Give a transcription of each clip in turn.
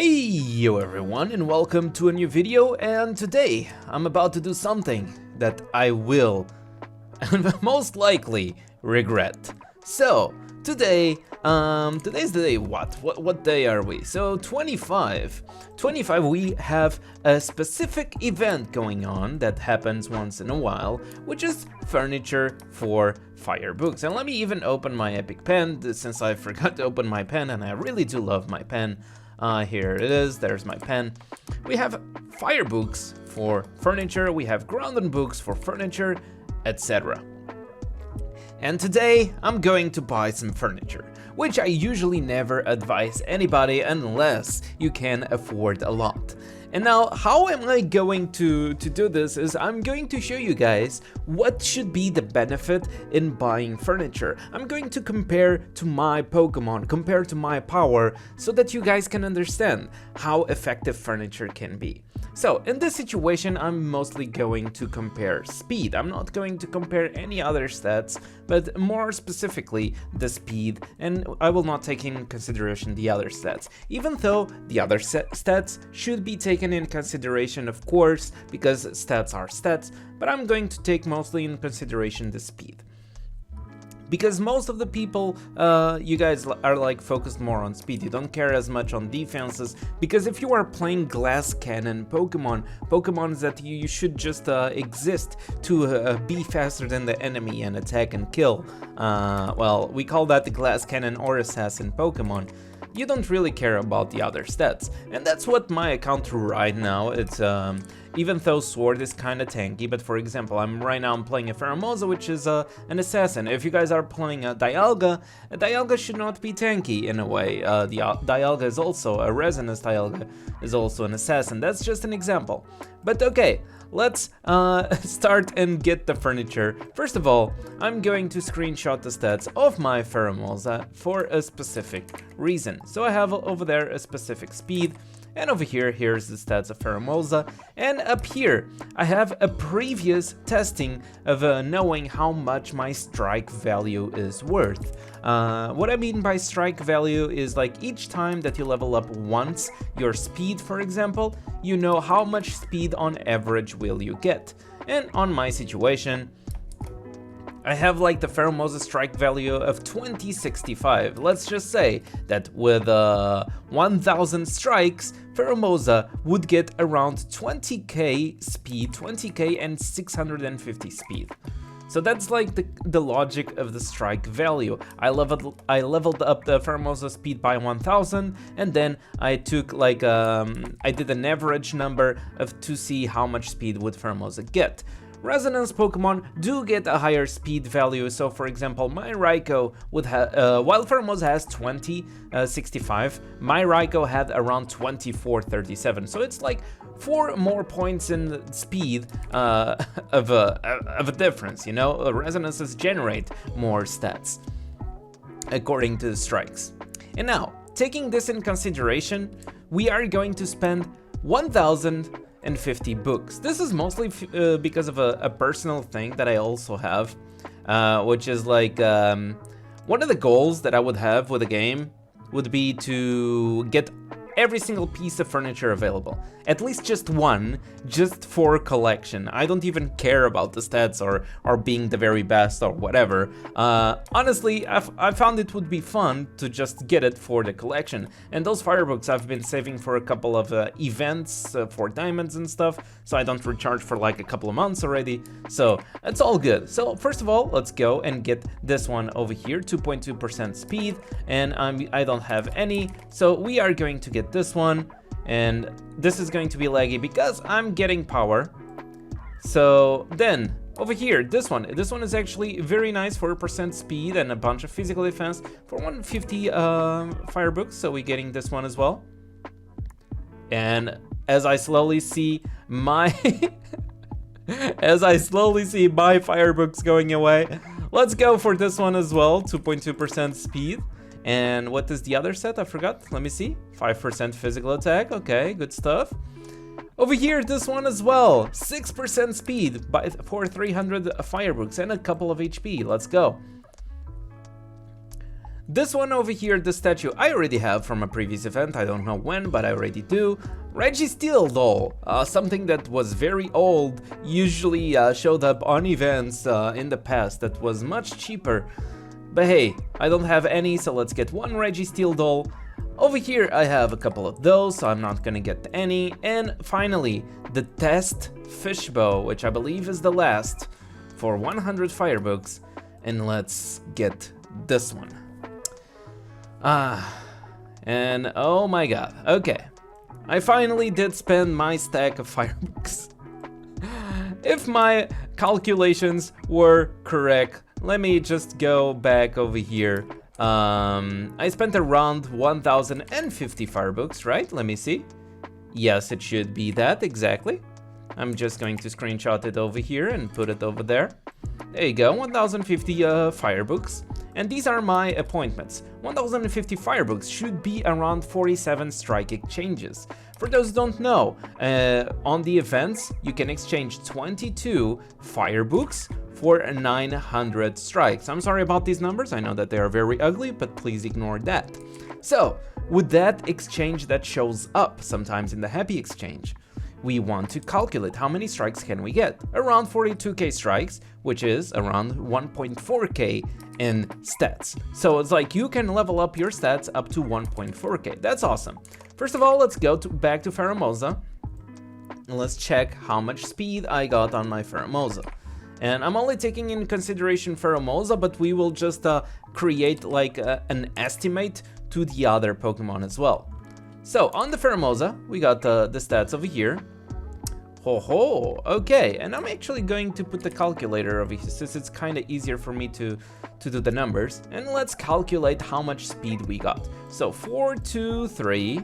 Hey yo everyone, and welcome to a new video. And today I'm about to do something that I will and most likely regret. So today today's the day. What day are we? So 25 we have a specific event going on that happens once in a while, which is furniture for firebooks. And let me even open my epic pen, since I forgot to open my pen, and I really do love my pen. Here it is, there's my pen. We have firebooks for furniture, we have grounded books for furniture, etc. And today I'm going to buy some furniture, which I usually never advise anybody unless you can afford a lot. And now, how am I going to do this is I'm going to show you guys what should be the benefit in buying furniture. I'm going to compare to my Pokemon, compare to my power, so that you guys can understand how effective furniture can be. So in this situation, I'm mostly going to compare speed. I'm not going to compare any other stats, but more specifically the speed, and I will not take in consideration the other stats, even though the other stats should be taken in consideration, of course, because stats are stats, but I'm going to take mostly in consideration the speed. Because most of the people, you guys are like focused more on speed. You don't care as much on defenses, because if you are playing glass cannon Pokemons that you should just exist to be faster than the enemy and attack and kill. Well, we call that the glass cannon or assassin Pokemon. You don't really care about the other stats, and that's what my account right now. It's even though sword is kind of tanky, but for example, I'm playing a Pheromosa, which is an assassin. If you guys are playing a Dialga should not be tanky in a way. The Dialga is also a Resonance Dialga, is also an assassin. That's just an example. But okay, let's start and get the furniture. First of all, I'm going to screenshot the stats of my Pheromosa for a specific reason. So I have over there a specific speed, and over here, here's the stats of Pheromosa, and up here, I have a previous testing of knowing how much my strike value is worth. What I mean by strike value is like each time that you level up once your speed, for example, you know how much speed on average will you get. And on my situation, I have like the Pheromosa strike value of 2065. Let's just say that with 1000 strikes, Pheromosa would get around 20k speed, 20k and 650 speed. So that's like the logic of the strike value. I leveled up the Pheromosa speed by 1000, and then I took like I did an average number to see how much speed would Pheromosa get. Resonance Pokemon do get a higher speed value, so for example, my Raikou would have, while Pheromosa has 2065, my Raikou had around 2437, so it's like 4 more points in speed of a difference, you know? Resonances generate more stats, according to the strikes. And now, taking this in consideration, we are going to spend 1050 books. This is mostly because of a personal thing that I also have, which is like one of the goals that I would have with a game would be to get every single piece of furniture available. At least just one, just for collection. I don't even care about the stats or being the very best or whatever. Honestly, I found it would be fun to just get it for the collection. And those firebooks I've been saving for a couple of events for diamonds and stuff, so I don't recharge for like a couple of months already. So it's all good. So first of all, let's go and get this one over here, 2.2% speed, and I don't have any, so we are going to get this one, and this is going to be laggy because I'm getting power. So then over here, this one is actually very nice, 4% speed and a bunch of physical defense for 150 firebooks, so we're getting this one as well. And as I slowly see my firebooks going away, let's go for this one as well, 2.2% speed. And what is the other set? I forgot. Let me see. 5% physical attack. Okay, good stuff. Over here, this one as well. 6% speed for 300 firebooks and a couple of HP. Let's go. This one over here, the statue, I already have from a previous event. I don't know when, but I already do. Registeel doll, something that was very old, usually showed up on events in the past that was much cheaper. But hey, I don't have any, so let's get one Registeel doll. Over here I have a couple of those, so I'm not gonna get any. And finally, the test fishbow, which I believe is the last, for 100 firebooks. And let's get this one. And oh my god, okay. I finally did spend my stack of firebooks. If my calculations were correct, let me just go back over here. I spent around 1050 firebooks, right? Let me see. Yes, it should be that, exactly. I'm just going to screenshot it over here and put it over there. There you go, 1050 firebooks. And these are my appointments. 1050 firebooks should be around 47 strike exchanges. For those who don't know, on the events, you can exchange 22 firebooks for 900 strikes. I'm sorry about these numbers, I know that they are very ugly, but please ignore that. So, with that exchange that shows up sometimes in the happy exchange, we want to calculate how many strikes can we get. Around 42k strikes, which is around 1.4k in stats. So it's like you can level up your stats up to 1.4k. That's awesome. First of all, let's go back to Pheromosa. And let's check how much speed I got on my Pheromosa. And I'm only taking in consideration Pheromosa, but we will just create like an estimate to the other Pokemon as well. So on the Pheromosa, we got the stats over here. Ho, okay, and I'm actually going to put the calculator over here since it's kind of easier for me to do the numbers. And let's calculate how much speed we got. So 423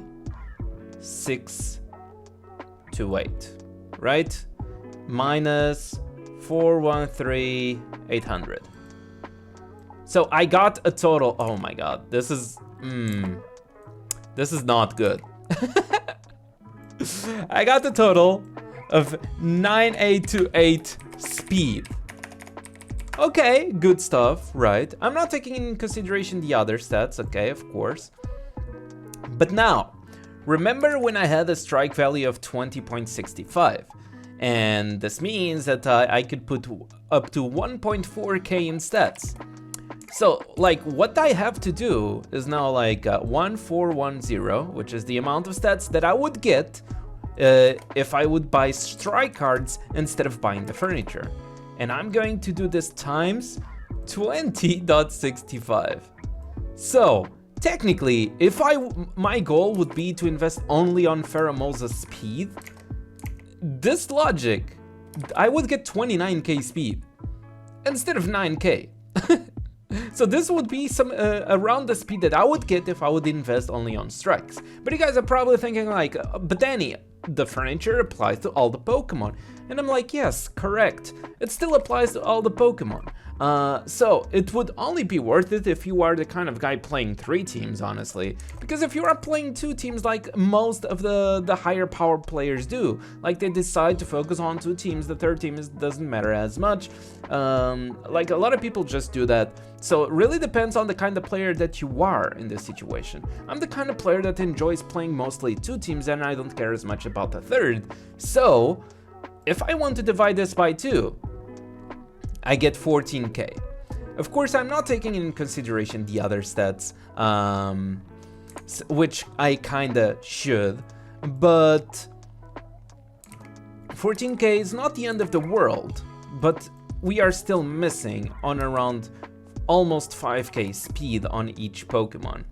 628, right? Minus 413 800. So I got a total, oh my god, this is not good. I got the total of 9828 speed. Okay, good stuff, right? I'm not taking in consideration the other stats, okay, of course. But now, remember when I had a strike value of 20.65? And this means that I could put up to 1.4k in stats. So, like, what I have to do is now like 1410, which is the amount of stats that I would get if I would buy strike cards instead of buying the furniture. And I'm going to do this times 20.65. So, technically, if my goal would be to invest only on Pheromosa's speed, this logic, I would get 29k speed instead of 9k. So this would be some around the speed that I would get if I would invest only on strikes. But you guys are probably thinking like, but Danny, the furniture applies to all the Pokemon. And I'm like, yes, correct. It still applies to all the Pokemon. So it would only be worth it if you are the kind of guy playing 3 teams, honestly. Because if you are playing 2 teams like most of the higher power players do, like they decide to focus on 2 teams, the 3rd team doesn't matter as much. Like a lot of people just do that. So it really depends on the kind of player that you are in this situation. I'm the kind of player that enjoys playing mostly 2 teams and I don't care as much about the 3rd. So if I want to divide this by 2, I get 14k. Of course, I'm not taking in consideration the other stats, which I kinda should, but 14k is not the end of the world, but we are still missing on around almost 5k speed on each Pokemon.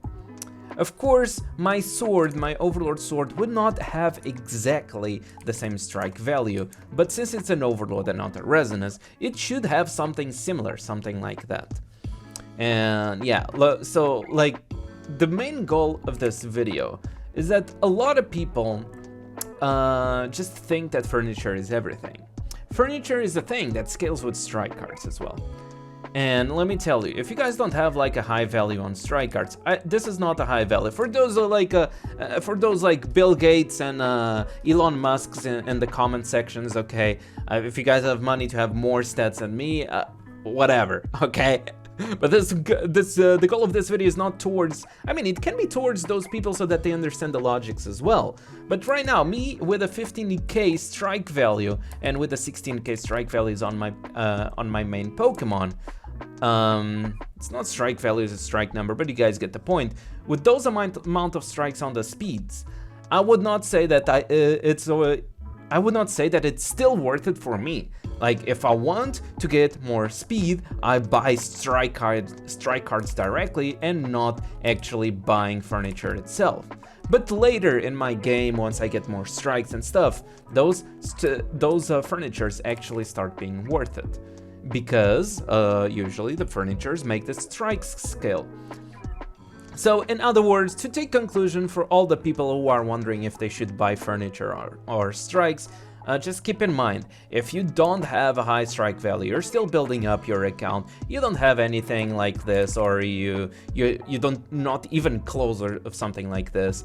Of course, my sword, my Overlord sword, would not have exactly the same strike value, but since it's an Overlord and not a Resonance, it should have something similar, something like that. And yeah, so like, the main goal of this video is that a lot of people just think that furniture is everything. Furniture is a thing that scales with strike cards as well. And let me tell you, if you guys don't have like a high value on strike cards, this is not a high value. For those like Bill Gates and Elon Musk's in the comment sections, okay, if you guys have money to have more stats than me, whatever, okay. But the goal of this video is not towards, I mean, it can be towards those people so that they understand the logics as well. But right now, me with a 15k strike value and with a 16k strike values on my main Pokemon, it's not strike value, it's a strike number, but you guys get the point. With those amount of strikes on the speeds, I would not say that I would not say that it's still worth it for me. Like, if I want to get more speed, I buy strike cards directly and not actually buying furniture itself. But later in my game, once I get more strikes and stuff, those furnitures actually start being worth it. Because usually the furnitures make the strikes scale. So in other words, to take conclusion for all the people who are wondering if they should buy furniture or strikes, just keep in mind, if you don't have a high strike value, you're still building up your account, you don't have anything like this, or you don't, not even closer of something like this,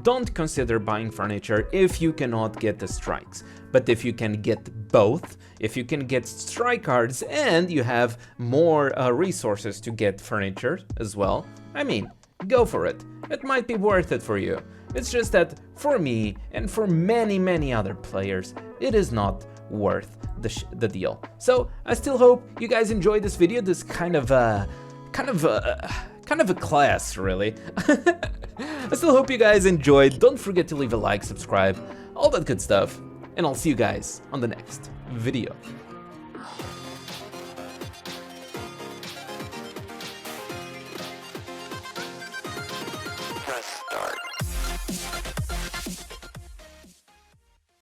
don't consider buying furniture if you cannot get the strikes. But if you can get both, if you can get strike cards and you have more resources to get furniture as well, I mean, go for it. It might be worth it for you. It's just that for me and for many other players, it is not worth the deal. So I still hope you guys enjoyed this video. This kind of a class, really. I still hope you guys enjoyed. Don't forget to leave a like, subscribe, all that good stuff, and I'll see you guys on the next video.